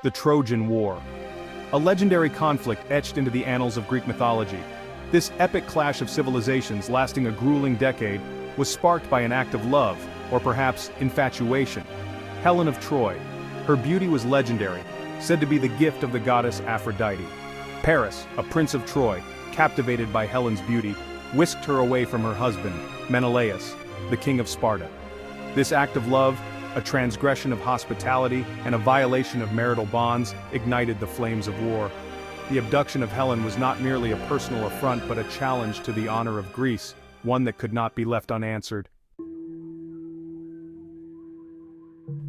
the Trojan War. A legendary conflict etched into the annals of Greek mythology. This epic clash of civilizations lasting a grueling decade was sparked by an act of love, or perhaps infatuation. Helen of Troy. Her beauty was legendary, said to be the gift of the goddess Aphrodite. Paris, a prince of Troy, captivated by Helen's beauty, whisked her away from her husband, Menelaus, the king of Sparta. This act of love, a transgression of hospitality and a violation of marital bonds, ignited the flames of war. The abduction of Helen was not merely a personal affront but a challenge to the honor of Greece, one that could not be left unanswered.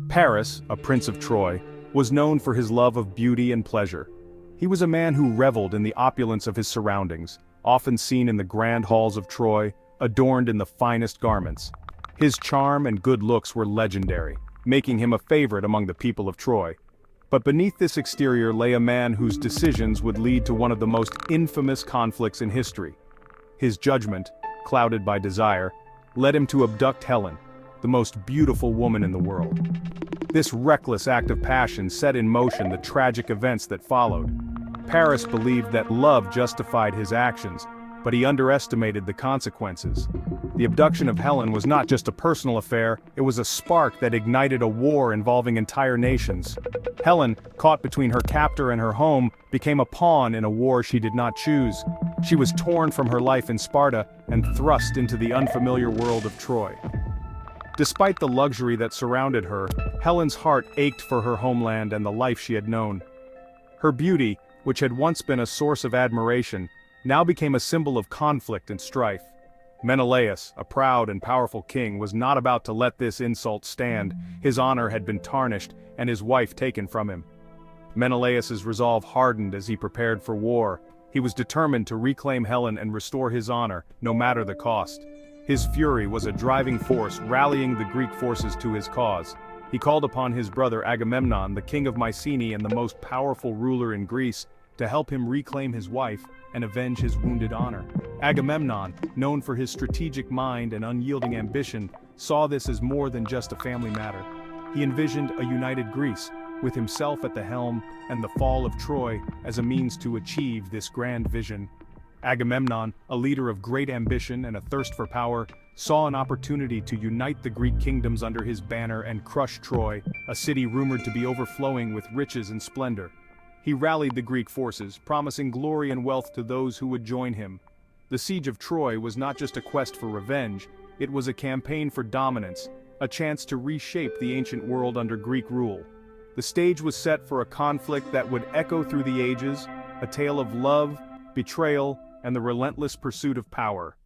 Paris, a prince of Troy, was known for his love of beauty and pleasure. He was a man who reveled in the opulence of his surroundings, often seen in the grand halls of Troy, adorned in the finest garments. His charm and good looks were legendary, making him a favorite among the people of Troy. But beneath this exterior lay a man whose decisions would lead to one of the most infamous conflicts in history. His judgment, clouded by desire, led him to abduct Helen, the most beautiful woman in the world. This reckless act of passion set in motion the tragic events that followed. Paris believed that love justified his actions, but he underestimated the consequences. The abduction of Helen was not just a personal affair, it was a spark that ignited a war involving entire nations. Helen, caught between her captor and her home, became a pawn in a war she did not choose. She was torn from her life in Sparta and thrust into the unfamiliar world of Troy. Despite the luxury that surrounded her, Helen's heart ached for her homeland and the life she had known. Her beauty, which had once been a source of admiration, now became a symbol of conflict and strife. Menelaus, a proud and powerful king, was not about to let this insult stand. His honor had been tarnished and his wife taken from him. Menelaus's resolve hardened as he prepared for war. He was determined to reclaim Helen and restore his honor, no matter the cost. His fury was a driving force, rallying the Greek forces to his cause. He called upon his brother Agamemnon, the king of Mycenae and the most powerful ruler in Greece, to help him reclaim his wife and avenge his wounded honor. Agamemnon, known for his strategic mind and unyielding ambition, saw this as more than just a family matter. He envisioned a united Greece, with himself at the helm and the fall of Troy as a means to achieve this grand vision. Agamemnon, a leader of great ambition and a thirst for power, saw an opportunity to unite the Greek kingdoms under his banner and crush Troy, a city rumored to be overflowing with riches and splendor. He rallied the Greek forces, promising glory and wealth to those who would join him. The siege of Troy was not just a quest for revenge, it was a campaign for dominance, a chance to reshape the ancient world under Greek rule. The stage was set for a conflict that would echo through the ages, a tale of love, betrayal, and the relentless pursuit of power.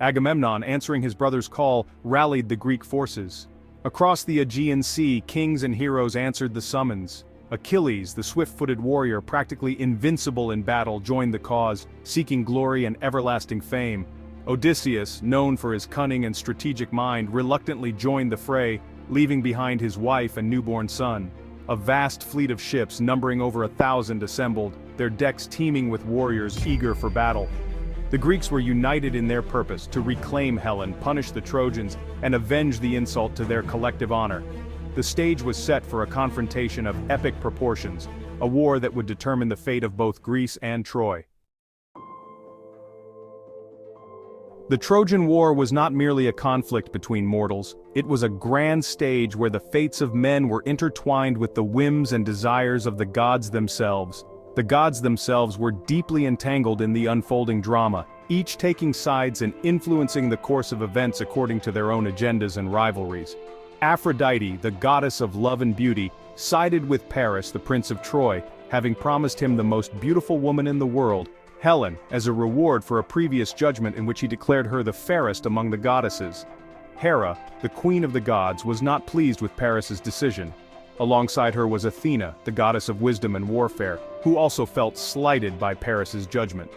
Agamemnon, answering his brother's call, rallied the Greek forces. Across the Aegean Sea, kings and heroes answered the summons. Achilles, the swift-footed warrior practically invincible in battle, joined the cause, seeking glory and everlasting fame. Odysseus, known for his cunning and strategic mind, reluctantly joined the fray, leaving behind his wife and newborn son. A vast fleet of ships numbering over 1,000 assembled, their decks teeming with warriors eager for battle. The Greeks were united in their purpose to reclaim Helen, punish the Trojans, and avenge the insult to their collective honor. The stage was set for a confrontation of epic proportions, a war that would determine the fate of both Greece and Troy. The Trojan War was not merely a conflict between mortals, it was a grand stage where the fates of men were intertwined with the whims and desires of the gods themselves. The gods themselves were deeply entangled in the unfolding drama, each taking sides and influencing the course of events according to their own agendas and rivalries. Aphrodite, the goddess of love and beauty, sided with Paris, the prince of Troy, having promised him the most beautiful woman in the world, Helen, as a reward for a previous judgment in which he declared her the fairest among the goddesses. Hera, the queen of the gods, was not pleased with Paris's decision. Alongside her was Athena, the goddess of wisdom and warfare, who also felt slighted by Paris's judgment.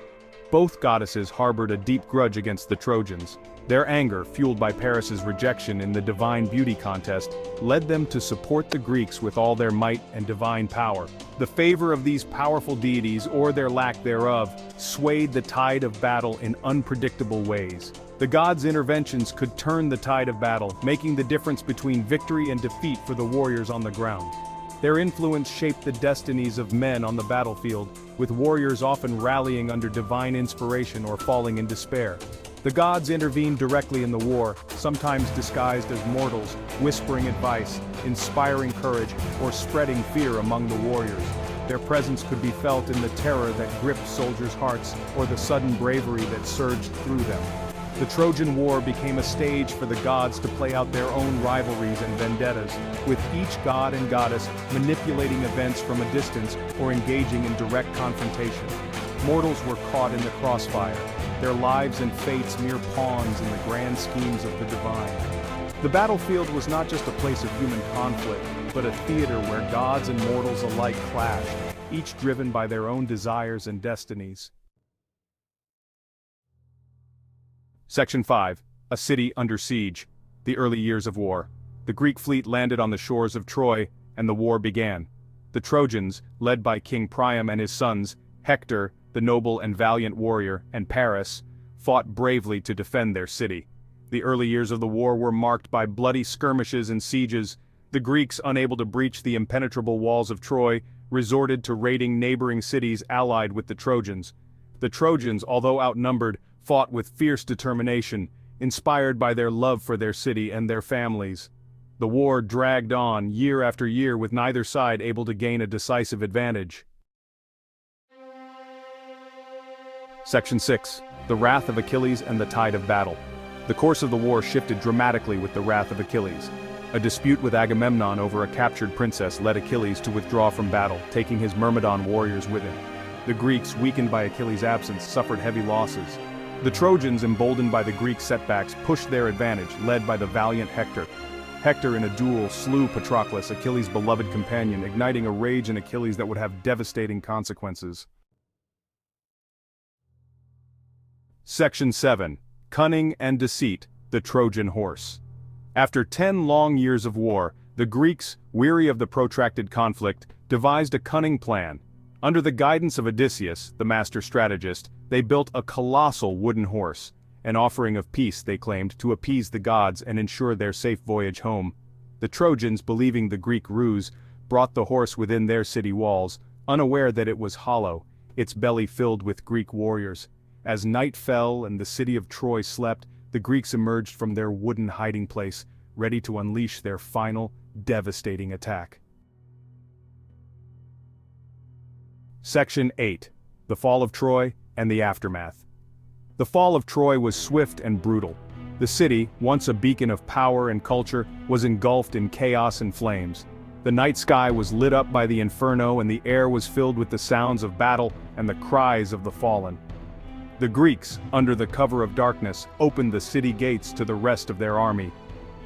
Both goddesses harbored a deep grudge against the Trojans. Their anger, fueled by Paris's rejection in the divine beauty contest, led them to support the Greeks with all their might and divine power. The favor of these powerful deities, or their lack thereof, swayed the tide of battle in unpredictable ways. The gods' interventions could turn the tide of battle, making the difference between victory and defeat for the warriors on the ground. Their influence shaped the destinies of men on the battlefield, with warriors often rallying under divine inspiration or falling in despair. The gods intervened directly in the war, sometimes disguised as mortals, whispering advice, inspiring courage, or spreading fear among the warriors. Their presence could be felt in the terror that gripped soldiers' hearts, or the sudden bravery that surged through them. The Trojan War became a stage for the gods to play out their own rivalries and vendettas, with each god and goddess manipulating events from a distance or engaging in direct confrontation. Mortals were caught in the crossfire, their lives and fates mere pawns in the grand schemes of the divine. The battlefield was not just a place of human conflict, but a theater where gods and mortals alike clashed, each driven by their own desires and destinies. Section 5. A city under siege. The early years of war. The Greek fleet landed on the shores of Troy, and the war began. The Trojans, led by King Priam and his sons, Hector, the noble and valiant warrior, and Paris, fought bravely to defend their city. The early years of the war were marked by bloody skirmishes and sieges. The Greeks, unable to breach the impenetrable walls of Troy, resorted to raiding neighboring cities allied with the Trojans. The Trojans, although outnumbered, fought with fierce determination, inspired by their love for their city and their families. The war dragged on year after year with neither side able to gain a decisive advantage. Section 6. The Wrath of Achilles and the Tide of Battle. The course of the war shifted dramatically with the wrath of Achilles. A dispute with Agamemnon over a captured princess led Achilles to withdraw from battle, taking his Myrmidon warriors with him. The Greeks, weakened by Achilles' absence, suffered heavy losses. The Trojans, emboldened by the Greek setbacks, pushed their advantage, led by the valiant Hector. Hector in a duel slew Patroclus, Achilles' beloved companion, igniting a rage in Achilles that would have devastating consequences. Section 7. Cunning and Deceit, the Trojan Horse. After 10 long years of war, the Greeks, weary of the protracted conflict, devised a cunning plan. Under the guidance of Odysseus, the master strategist, they built a colossal wooden horse, an offering of peace, they claimed, to appease the gods and ensure their safe voyage home. The Trojans, believing the Greek ruse, brought the horse within their city walls, unaware that it was hollow, its belly filled with Greek warriors. As night fell and the city of Troy slept, the Greeks emerged from their wooden hiding place, ready to unleash their final, devastating attack. Section 8. The Fall of Troy and the Aftermath. The fall of Troy was swift and brutal. The city, once a beacon of power and culture, was engulfed in chaos and flames. The night sky was lit up by the inferno and the air was filled with the sounds of battle and the cries of the fallen. The Greeks, under the cover of darkness, opened the city gates to the rest of their army.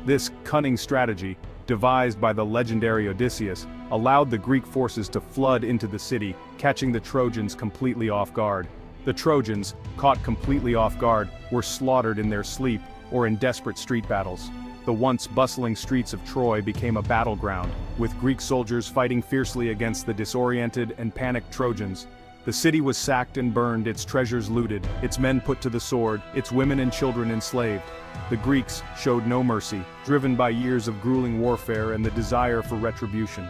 This cunning strategy, devised by the legendary Odysseus, allowed the Greek forces to flood into the city, catching the Trojans completely off guard. The Trojans, caught completely off guard, were slaughtered in their sleep or in desperate street battles. The once bustling streets of Troy became a battleground, with Greek soldiers fighting fiercely against the disoriented and panicked Trojans. The city was sacked and burned, its treasures looted, its men put to the sword, its women and children enslaved. The Greeks showed no mercy, driven by years of grueling warfare and the desire for retribution.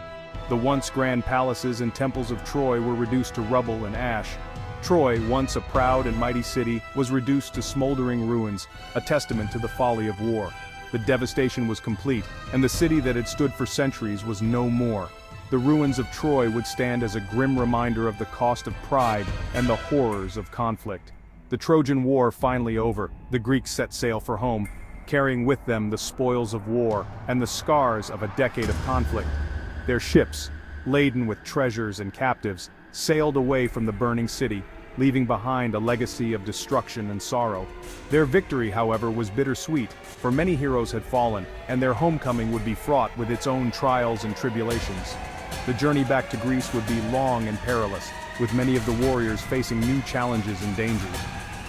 The once grand palaces and temples of Troy were reduced to rubble and ash. Troy, once a proud and mighty city, was reduced to smoldering ruins, a testament to the folly of war. The devastation was complete, and the city that had stood for centuries was no more. The ruins of Troy would stand as a grim reminder of the cost of pride and the horrors of conflict. The Trojan War finally over, the Greeks set sail for home, carrying with them the spoils of war and the scars of a decade of conflict. Their ships, laden with treasures and captives, sailed away from the burning city, leaving behind a legacy of destruction and sorrow. Their victory, however, was bittersweet, for many heroes had fallen, and their homecoming would be fraught with its own trials and tribulations. The journey back to Greece would be long and perilous, with many of the warriors facing new challenges and dangers.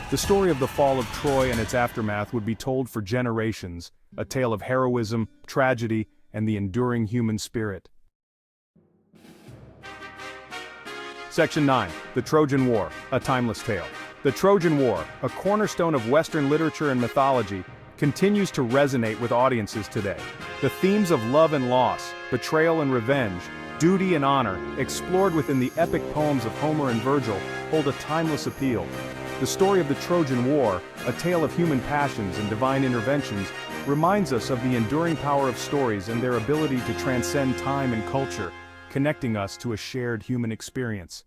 The story of the fall of Troy and its aftermath would be told for generations, a tale of heroism, tragedy, and the enduring human spirit. Section 9. The Trojan War, a timeless tale. The Trojan War, a cornerstone of Western literature and mythology, continues to resonate with audiences today. The themes of love and loss, betrayal and revenge, duty and honor, explored within the epic poems of Homer and Virgil, hold a timeless appeal. The story of the Trojan War, a tale of human passions and divine interventions, reminds us of the enduring power of stories and their ability to transcend time and culture, connecting us to a shared human experience.